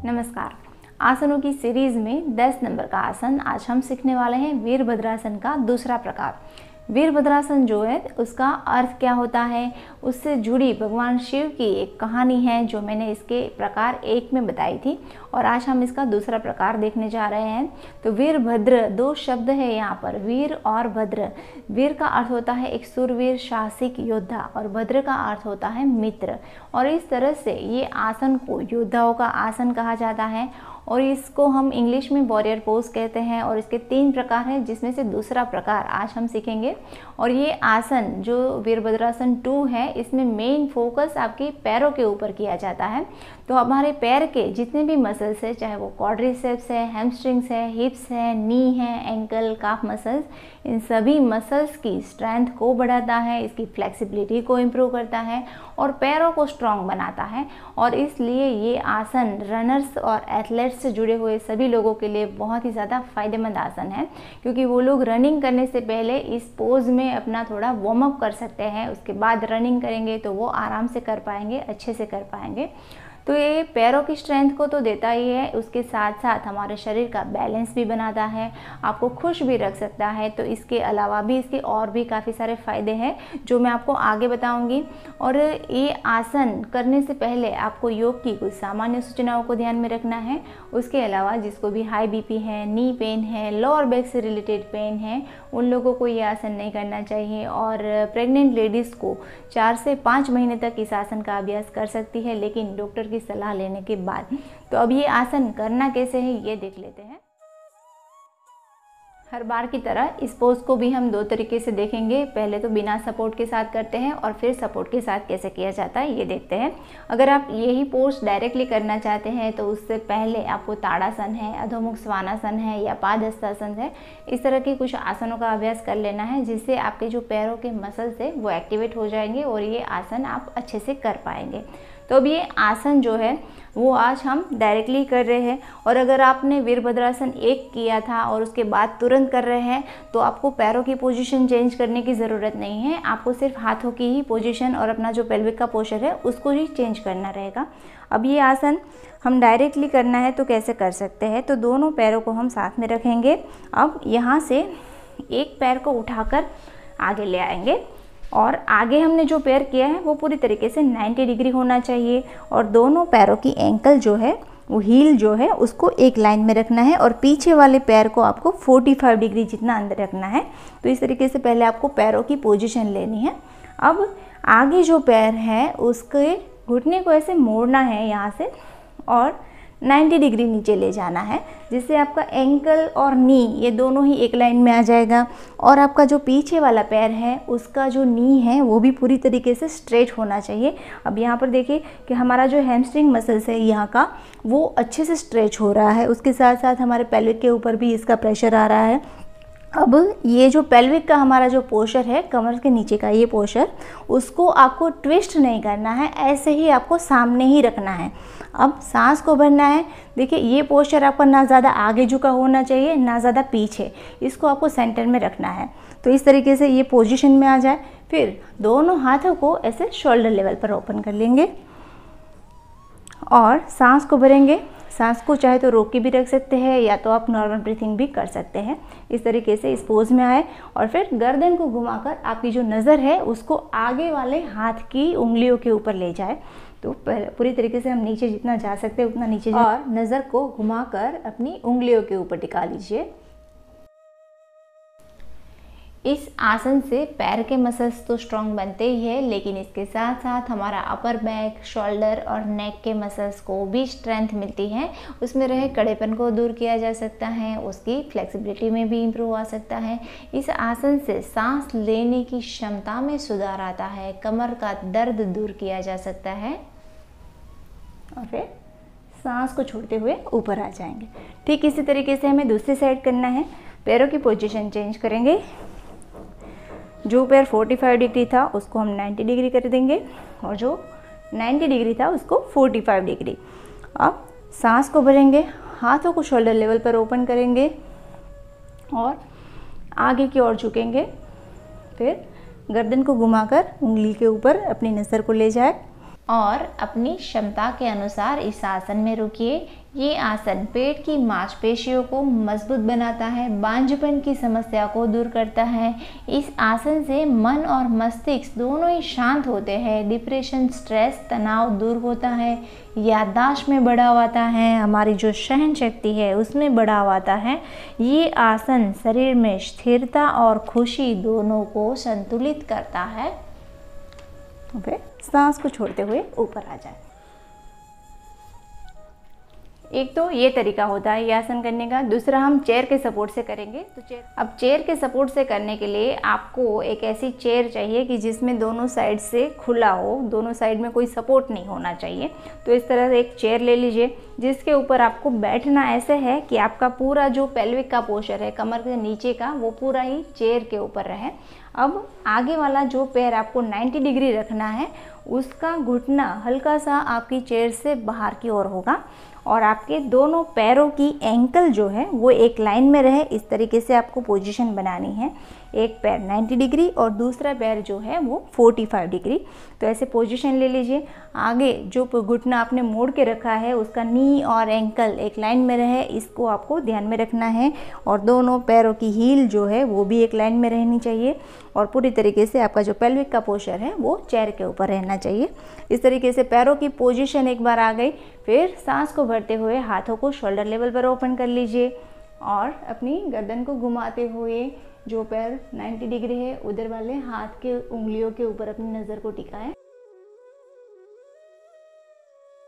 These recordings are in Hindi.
नमस्कार। आसनों की सीरीज में 10 नंबर का आसन आज हम सीखने वाले हैं वीरभद्रासन का दूसरा प्रकार। वीरभद्रासन जो है उसका अर्थ क्या होता है, उससे जुड़ी भगवान शिव की एक कहानी है जो मैंने इसके प्रकार 1 में बताई थी और आज हम इसका दूसरा प्रकार देखने जा रहे हैं। तो वीरभद्र 2 शब्द है यहाँ पर, वीर और भद्र। वीर का अर्थ होता है एक शूरवीर साहसिक योद्धा और भद्र का अर्थ होता है मित्र। और इस तरह से ये आसन को योद्धाओं का आसन कहा जाता है और इसको हम इंग्लिश में वॉरियर पोज कहते हैं। और इसके 3 प्रकार हैं जिसमें से दूसरा प्रकार आज हम सीखेंगे। और ये आसन जो वीरभद्रासन 2 है इसमें मेन फोकस आपके पैरों के ऊपर किया जाता है। तो हमारे पैर के जितने भी मसल्स है, चाहे वो क्वाड्रिसेप्स है, हैमस्ट्रिंग्स है, हिप्स है, नी है, एंकल, काफ मसल्स, इन सभी मसल्स की स्ट्रेंथ को बढ़ाता है, इसकी फ्लेक्सिबिलिटी को इम्प्रूव करता है और पैरों को स्ट्रॉन्ग बनाता है। और इसलिए ये आसन रनर्स और एथलेट्स से जुड़े हुए सभी लोगों के लिए बहुत ही ज़्यादा फायदेमंद आसन है, क्योंकि वो लोग रनिंग करने से पहले इस पोज में अपना थोड़ा वार्म अप कर सकते हैं। उसके बाद रनिंग करेंगे तो वो आराम से कर पाएंगे, अच्छे से कर पाएंगे। तो ये पैरों की स्ट्रेंथ को तो देता ही है, उसके साथ साथ हमारे शरीर का बैलेंस भी बनाता है, आपको खुश भी रख सकता है। तो इसके अलावा भी इसके और भी काफ़ी सारे फ़ायदे हैं जो मैं आपको आगे बताऊंगी। और ये आसन करने से पहले आपको योग की कुछ सामान्य सूचनाओं को ध्यान में रखना है। उसके अलावा जिसको भी हाई बीपी है, नी पेन है, लोअर बैक से रिलेटेड पेन है, उन लोगों को ये आसन नहीं करना चाहिए। और प्रेग्नेंट लेडीज़ को 4 से 5 महीने तक इस आसन का अभ्यास कर सकती है, लेकिन डॉक्टर की सलाह लेने के बाद। तो अब ये आसन करना कैसे है ये देख लेते हैं। हर बार की तरह इस पोज को भी हम 2 तरीके से देखेंगे। पहले तो बिना सपोर्ट के साथ करते हैं और फिर सपोर्ट के साथ कैसे किया जाता है ये देखते हैं। अगर आप यही पोज डायरेक्टली करना चाहते हैं तो उससे पहले आपको ताड़ासन है, अधोमुख स्वानासन है या पादहस्तासन है, इस तरह के कुछ आसनों का अभ्यास कर लेना है, जिससे आपके जो पैरों के मसल्स है वो एक्टिवेट हो जाएंगे और ये आसन आप अच्छे से कर पाएंगे। तो अब ये आसन जो है वो आज हम डायरेक्टली कर रहे हैं। और अगर आपने वीरभद्रासन 1 किया था और उसके बाद तुरंत कर रहे हैं तो आपको पैरों की पोजीशन चेंज करने की ज़रूरत नहीं है, आपको सिर्फ हाथों की ही पोजीशन और अपना जो पेल्विक का पोस्चर है उसको ही चेंज करना रहेगा। अब ये आसन हम डायरेक्टली करना है तो कैसे कर सकते हैं, तो दोनों पैरों को हम साथ में रखेंगे। अब यहाँ से एक पैर को उठाकर आगे ले आएंगे और आगे हमने जो पैर किया है वो पूरी तरीके से 90 डिग्री होना चाहिए। और दोनों पैरों की एंकल जो है वो हील जो है उसको एक लाइन में रखना है और पीछे वाले पैर को आपको 45 डिग्री जितना अंदर रखना है। तो इस तरीके से पहले आपको पैरों की पोजीशन लेनी है। अब आगे जो पैर है उसके घुटने को ऐसे मोड़ना है यहाँ से और 90 डिग्री नीचे ले जाना है, जिससे आपका एंकल और नी ये दोनों ही एक लाइन में आ जाएगा। और आपका जो पीछे वाला पैर है उसका जो नी है वो भी पूरी तरीके से स्ट्रेट होना चाहिए। अब यहाँ पर देखिए कि हमारा जो हैमस्ट्रिंग मसल्स है यहाँ का वो अच्छे से स्ट्रेच हो रहा है, उसके साथ साथ हमारे पेल्विक के ऊपर भी इसका प्रेशर आ रहा है। अब ये जो पेल्विक का हमारा जो पोस्चर है, कमर के नीचे का ये पोस्चर, उसको आपको ट्विस्ट नहीं करना है, ऐसे ही आपको सामने ही रखना है। अब सांस को भरना है। देखिए ये पोस्चर आपका ना ज़्यादा आगे झुका होना चाहिए ना ज़्यादा पीछे, इसको आपको सेंटर में रखना है। तो इस तरीके से ये पोजीशन में आ जाए, फिर दोनों हाथों को ऐसे शोल्डर लेवल पर ओपन कर लेंगे और सांस को भरेंगे। सांस को चाहे तो रोक के भी रख सकते हैं या तो आप नॉर्मल ब्रीथिंग भी कर सकते हैं। इस तरीके से इस पोज में आए और फिर गर्दन को घुमाकर आपकी जो नज़र है उसको आगे वाले हाथ की उंगलियों के ऊपर ले जाए। तो पूरी तरीके से हम नीचे जितना जा सकते हैं उतना नीचे और नज़र को घुमाकर अपनी उंगलियों के ऊपर टिका लीजिए। इस आसन से पैर के मसल्स तो स्ट्रॉन्ग बनते ही है, लेकिन इसके साथ साथ हमारा अपर बैक, शोल्डर और नेक के मसल्स को भी स्ट्रेंथ मिलती है। उसमें रहे कड़ेपन को दूर किया जा सकता है, उसकी फ्लेक्सिबिलिटी में भी इम्प्रूव आ सकता है। इस आसन से सांस लेने की क्षमता में सुधार आता है, कमर का दर्द दूर किया जा सकता है और फिर सांस को छोड़ते हुए ऊपर आ जाएंगे। ठीक इसी तरीके से हमें दूसरी साइड करना है। पैरों की पोजीशन चेंज करेंगे। जो पैर 45 डिग्री था उसको हम 90 डिग्री कर देंगे और जो 90 डिग्री था उसको 45 डिग्री। अब सांस को भरेंगे, हाथों को शोल्डर लेवल पर ओपन करेंगे और आगे की ओर झुकेंगे। फिर गर्दन को घुमाकर उंगली के ऊपर अपनी नज़र को ले जाए और अपनी क्षमता के अनुसार इस आसन में रुकिए। ये आसन पेट की मांसपेशियों को मजबूत बनाता है, बांझपन की समस्या को दूर करता है। इस आसन से मन और मस्तिष्क दोनों ही शांत होते हैं। डिप्रेशन, स्ट्रेस, तनाव दूर होता है, याददाश्त में बढ़ाव आता है, हमारी जो सहन शक्ति है उसमें बढ़ाव आता है। ये आसन शरीर में स्थिरता और खुशी दोनों को संतुलित करता है। फिर सांस को छोड़ते हुए ऊपर आ जाए। एक तो ये तरीका होता है ये आसन करने का। दूसरा हम चेयर के सपोर्ट से करेंगे। तो चेयर के सपोर्ट से करने के लिए आपको एक ऐसी चेयर चाहिए कि जिसमें दोनों साइड से खुला हो, दोनों साइड में कोई सपोर्ट नहीं होना चाहिए। तो इस तरह से एक चेयर ले लीजिए जिसके ऊपर आपको बैठना ऐसे है कि आपका पूरा जो पेल्विक का पोस्चर है, कमर के नीचे का, वो पूरा ही चेयर के ऊपर रहे। अब आगे वाला जो पैर आपको 90 डिग्री रखना है, उसका घुटना हल्का सा आपकी चेयर से बाहर की ओर होगा और आपके दोनों पैरों की एंकल जो है वो एक लाइन में रहे। इस तरीके से आपको पोजीशन बनानी है। एक पैर 90 डिग्री और दूसरा पैर जो है वो 45 डिग्री। तो ऐसे पोजीशन ले लीजिए। आगे जो घुटना आपने मोड़ के रखा है उसका नी और एंकल एक लाइन में रहे, इसको आपको ध्यान में रखना है। और दोनों पैरों की हील जो है वो भी एक लाइन में रहनी चाहिए और पूरी तरीके से आपका जो पेल्विक का पोस्चर है वो चेयर के ऊपर रहना चाहिए। इस तरीके से पैरों की पोजीशन एक बार आ गई। फिर सांस को भरते हुए हाथों को शोल्डर लेवल पर ओपन कर लीजिए और अपनी गर्दन को घुमाते हुए जो पैर 90 डिग्री है उधर वाले हाथ के उंगलियों के ऊपर अपनी नज़र को टिकाएं।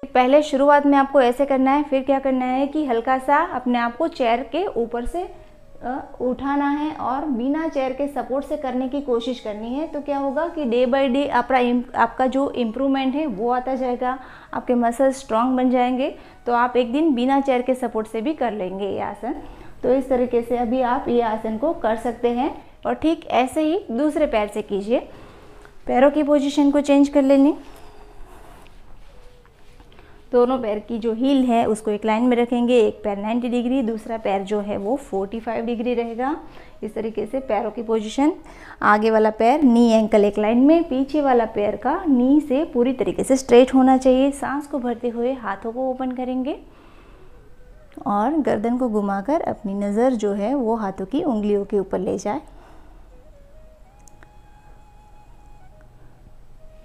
पहले शुरुआत में आपको ऐसे करना है। फिर क्या करना है कि हल्का सा अपने आप को चेयर के ऊपर से उठाना है और बिना चेयर के सपोर्ट से करने की कोशिश करनी है। तो क्या होगा कि डे बाय डे आपका जो इम्प्रूवमेंट है वो आता जाएगा, आपके मसल स्ट्रांग बन जाएंगे। तो आप एक दिन बिना चेयर के सपोर्ट से भी कर लेंगे ये आसन। तो इस तरीके से अभी आप ये आसन को कर सकते हैं और ठीक ऐसे ही दूसरे पैर से कीजिए। पैरों की पोजीशन को चेंज कर लेनी। दोनों पैर की जो हील है उसको एक लाइन में रखेंगे। एक पैर 90 डिग्री, दूसरा पैर जो है वो 45 डिग्री रहेगा। इस तरीके से पैरों की पोजीशन। आगे वाला पैर नी एंकल एक लाइन में, पीछे वाला पैर का नी से पूरी तरीके से स्ट्रेट होना चाहिए। सांस को भरते हुए हाथों को ओपन करेंगे और गर्दन को घुमाकर अपनी नज़र जो है वो हाथों की उंगलियों के ऊपर ले जाए।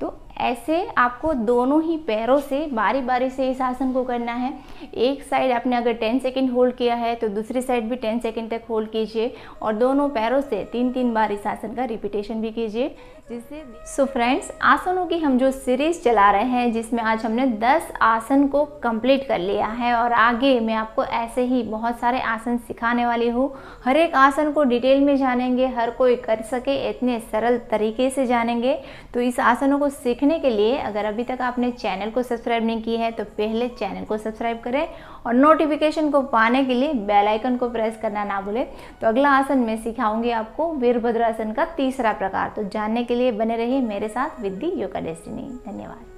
तो ऐसे आपको दोनों ही पैरों से बारी बारी से इस आसन को करना है। एक साइड आपने अगर 10 सेकंड होल्ड किया है तो दूसरी साइड भी 10 सेकंड तक होल्ड कीजिए और दोनों पैरों से 3-3 बार इस आसन का रिपीटेशन भी कीजिए जिससे। सो फ्रेंड्स, आसनों की हम जो सीरीज चला रहे हैं जिसमें आज हमने 10 आसन को कंप्लीट कर लिया है और आगे मैं आपको ऐसे ही बहुत सारे आसन सिखाने वाली हूँ। हर एक आसन को डिटेल में जानेंगे, हर कोई कर सके इतने सरल तरीके से जानेंगे। तो इस आसनों को सीखने के लिए अगर अभी तक आपने चैनल को सब्सक्राइब नहीं किया है तो पहले चैनल को सब्सक्राइब करें और नोटिफिकेशन को पाने के लिए बेल आइकन को प्रेस करना ना भूलें। तो अगला आसन मैं सिखाऊंगी आपको वीरभद्रासन का तीसरा प्रकार। तो जानने के लिए बने रहिए मेरे साथ विद दी योगा डेस्टिनी। धन्यवाद।